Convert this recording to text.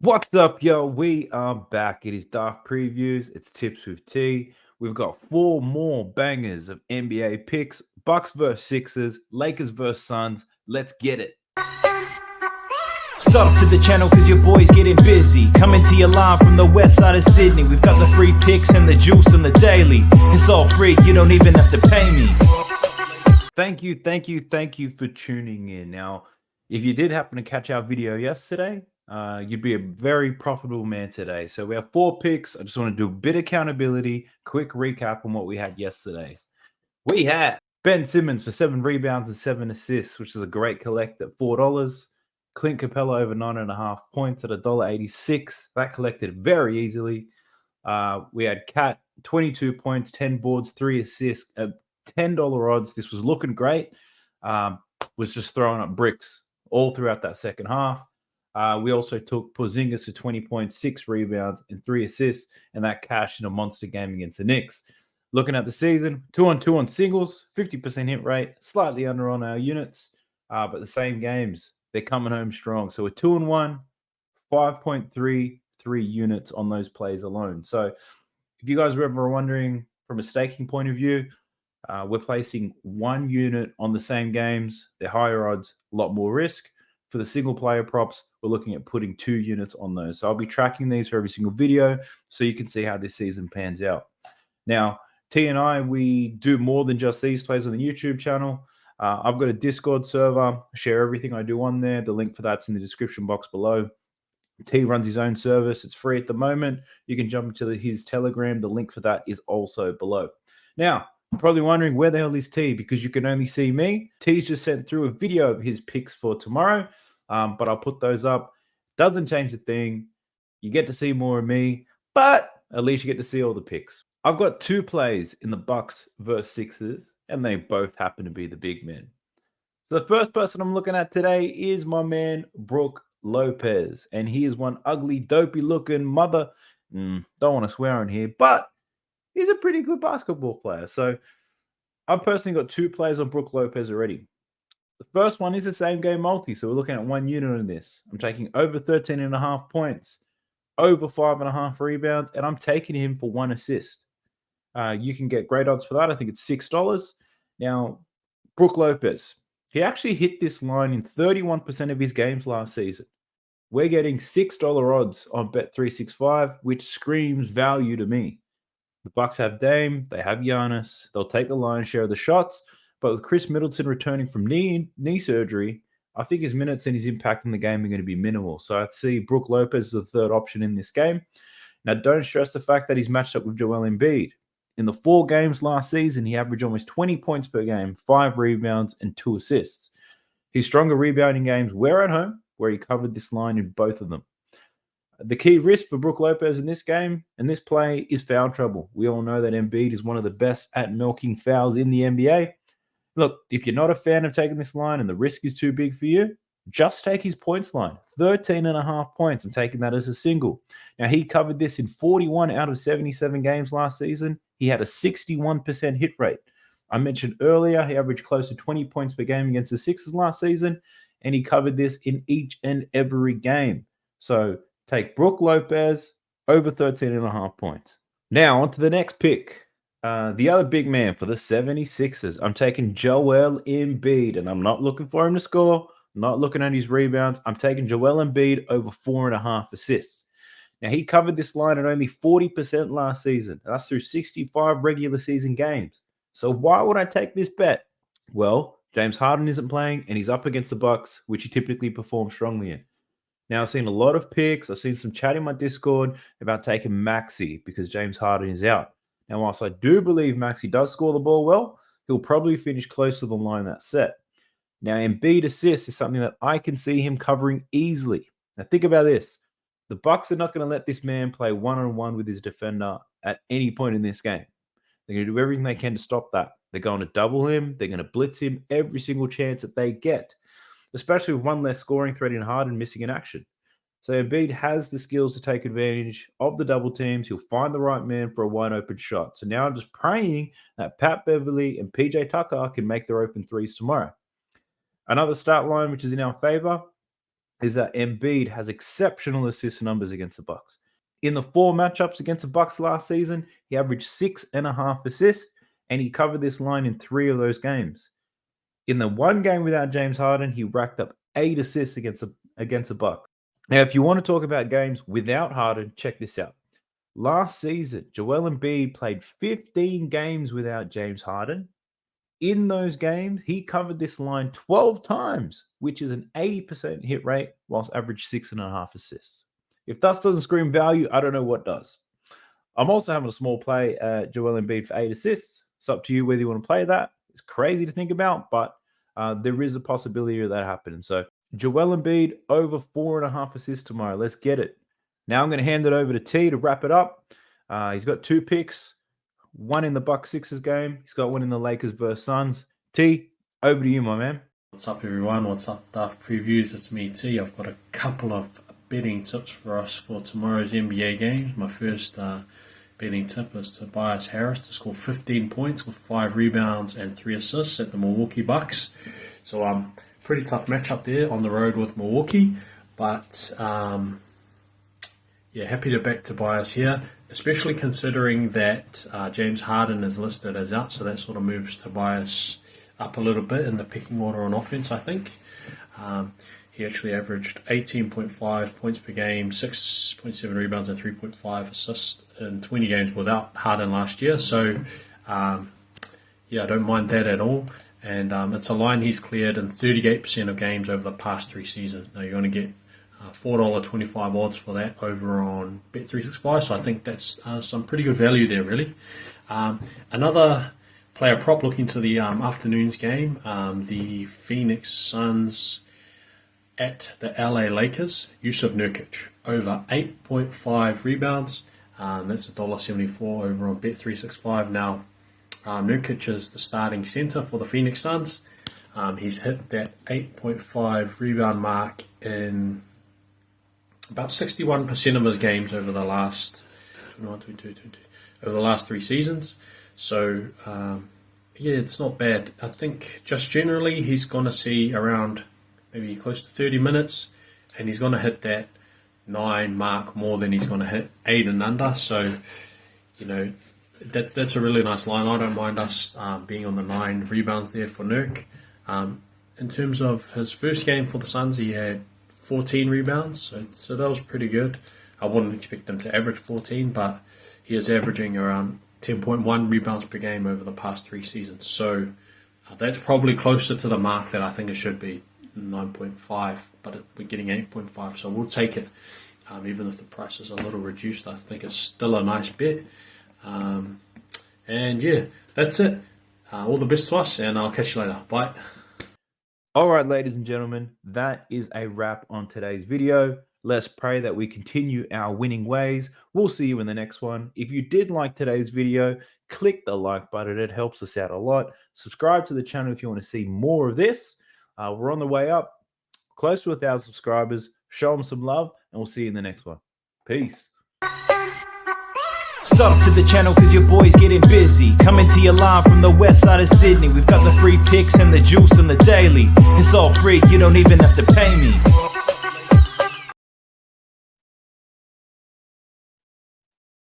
What's up, yo? We are back. It is Dark Previews. It's Tips with T. We've got four more bangers of NBA picks. Bucks versus Sixers, Lakers versus Suns. Let's get it. Sub to the channel cause your boy's getting busy. Coming to you live from the west side of Sydney. We've got the free picks and the juice and the daily. It's all free, you don't even have to pay me. Thank you for tuning in. Now, if you did happen to catch our video yesterday, you'd be a very profitable man today. So we have four picks. I just want to do a bit of accountability, quick recap on what we had yesterday. We had Ben Simmons for 7 rebounds and 7 assists, which is a great collect at $4. Clint Capella over 9.5 points at $1.86. That collected very easily. We had Cat 22 points, 10 boards, 3 assists at $10 odds. This was looking great. Was just throwing up bricks all throughout that second half. We also took Porzingis for 20 points, 6 rebounds, and 3 assists, and that cashed in a monster game against the Knicks. Looking at the season, 2-on-2 on singles, 50% hit rate, slightly under on our units, but the same games, they're coming home strong. So we're 2-1, 5.33 units on those plays alone. So if you guys were ever wondering from a staking point of view, we're placing 1 unit on the same games. They're higher odds, a lot more risk. For the single player props, we're looking at putting 2 units on those. So I'll be tracking these for every single video so you can see how this season pans out. Now, T and I, we do more than just these plays on the YouTube channel. I've got a Discord server, share everything I do on there. The link for that's in the description box below. T runs his own service. It's free at the moment. You can jump into his Telegram. The link for that is also below. Now, you're probably wondering where the hell is T, because you can only see me. T's just sent through a video of his picks for tomorrow, but I'll put those up. Doesn't change a thing. You get to see more of me, but at least you get to see all the picks. I've got 2 plays in the Bucks versus Sixers, and they both happen to be the big men. So the first person I'm looking at today is my man, Brook Lopez, and he is one ugly, dopey-looking mother. Don't want to swear on here, but he's a pretty good basketball player. So I've personally got 2 plays on Brook Lopez already. The first one is the same game multi, so we're looking at 1 unit on this. I'm taking over 13.5 points, over 5.5 rebounds, and I'm taking him for 1 assist. You can get great odds for that. I think it's $6. Now, Brook Lopez, he actually hit this line in 31% of his games last season. We're getting $6 odds on Bet365, which screams value to me. The Bucks have Dame, they have Giannis, they'll take the lion's share of the shots, but with Chris Middleton returning from knee surgery, I think his minutes and his impact in the game are going to be minimal. So I see Brook Lopez as the third option in this game. Now, don't stress the fact that he's matched up with Joel Embiid. In the 4 games last season, he averaged almost 20 points per game, 5 rebounds, and 2 assists. His stronger rebounding games were at home, where he covered this line in both of them. The key risk for Brook Lopez in this game and this play is foul trouble. We all know that Embiid is one of the best at milking fouls in the NBA. Look, if you're not a fan of taking this line and the risk is too big for you, just take his points line, 13.5 points. I'm taking that as a single. Now, he covered this in 41 out of 77 games last season. He had a 61% hit rate. I mentioned earlier, he averaged close to 20 points per game against the Sixers last season, and he covered this in each and every game. So take Brook Lopez over 13.5 points. Now, on to the next pick. The other big man for the 76ers. I'm taking Joel Embiid, and I'm not looking for him to score. I'm not looking at his rebounds. I'm taking Joel Embiid over 4.5 assists. Now, he covered this line at only 40% last season. That's through 65 regular season games. So why would I take this bet? Well, James Harden isn't playing, and he's up against the Bucks, which he typically performs strongly in. Now, I've seen a lot of picks. I've seen some chat in my Discord about taking Maxey because James Harden is out. Now, whilst I do believe Maxey does score the ball well, he'll probably finish close to the line that's set. Now, Embiid assists is something that I can see him covering easily. Now, think about this. The Bucks are not going to let this man play one-on-one with his defender at any point in this game. They're going to do everything they can to stop that. They're going to double him. They're going to blitz him every single chance that they get, especially with one less scoring threat in Harden missing in action. So Embiid has the skills to take advantage of the double teams. He'll find the right man for a wide open shot. So now I'm just praying that Pat Beverly and PJ Tucker can make their open threes tomorrow. Another start line, which is in our favor. is that Embiid has exceptional assist numbers against the Bucks. In the 4 matchups against the Bucks last season, he averaged 6.5 assists, and he covered this line in 3 of those games. In the 1 game without James Harden, he racked up 8 assists against the Bucks. Now, if you want to talk about games without Harden, check this out. Last season, Joel Embiid played 15 games without James Harden. In those games, he covered this line 12 times, which is an 80% hit rate, whilst averaged 6.5 assists. If that doesn't scream value, I don't know what does. I'm also having a small play at Joel Embiid for 8 assists. It's up to you whether you want to play that. It's crazy to think about, but there is a possibility of that happening. So Joel Embiid over 4.5 assists tomorrow. Let's get it. Now I'm going to hand it over to T to wrap it up. He's got 2 picks. 1 in the Bucks Sixers game. He's got 1 in the Lakers versus Suns. T, over to you, my man. What's up, everyone? What's up, Daft Previews? It's me, T. I've got a couple of betting tips for us for tomorrow's NBA game. My first betting tip is Tobias Harris to score 15 points with 5 rebounds and 3 assists at the Milwaukee Bucks. So pretty tough matchup there on the road with Milwaukee. But yeah, happy to back Tobias here, especially considering that James Harden is listed as out, so that sort of moves Tobias up a little bit in the pecking order on offense, I think. He actually averaged 18.5 points per game, 6.7 rebounds and 3.5 assists in 20 games without Harden last year. So, yeah, I don't mind that at all. And it's a line he's cleared in 38% of games over the past 3 seasons. Now, you're going to get $4.25 odds for that over on Bet365, so I think that's some pretty good value there, really. Another player prop looking to the afternoon's game, the Phoenix Suns at the LA Lakers, Yusuf Nurkic, over 8.5 rebounds. That's $1.74 over on Bet365. Now, Nurkic is the starting center for the Phoenix Suns. He's hit that 8.5 rebound mark in about 61% of his games over the last 3 seasons. So, yeah, it's not bad. I think just generally he's going to see around maybe close to 30 minutes, and he's going to hit that 9 mark more than he's going to hit 8 and under. So, you know, that's a really nice line. I don't mind us being on the 9 rebounds there for Nurk. In terms of his first game for the Suns, he had 14 rebounds, so that was pretty good. I wouldn't expect him to average 14, but he is averaging around 10.1 rebounds per game over the past 3 seasons. So that's probably closer to the mark that I think it should be, 9.5, but we're getting 8.5, so we'll take it. Even if the price is a little reduced, I think it's still a nice bet. And yeah, that's it. All the best to us, and I'll catch you later. Bye. All right, ladies and gentlemen, that is a wrap on today's video. Let's pray that we continue our winning ways. We'll see you in the next one. If you did like today's video, click the like button. It helps us out a lot. Subscribe to the channel if you want to see more of this. We're on the way up, close to 1,000 subscribers. Show them some love, and we'll see you in the next one. Peace. Sub to the channel cause your boy's getting busy. Coming to you live from the west side of Sydney. We've got the free picks and the juice and the daily. It's all free, you don't even have to pay me.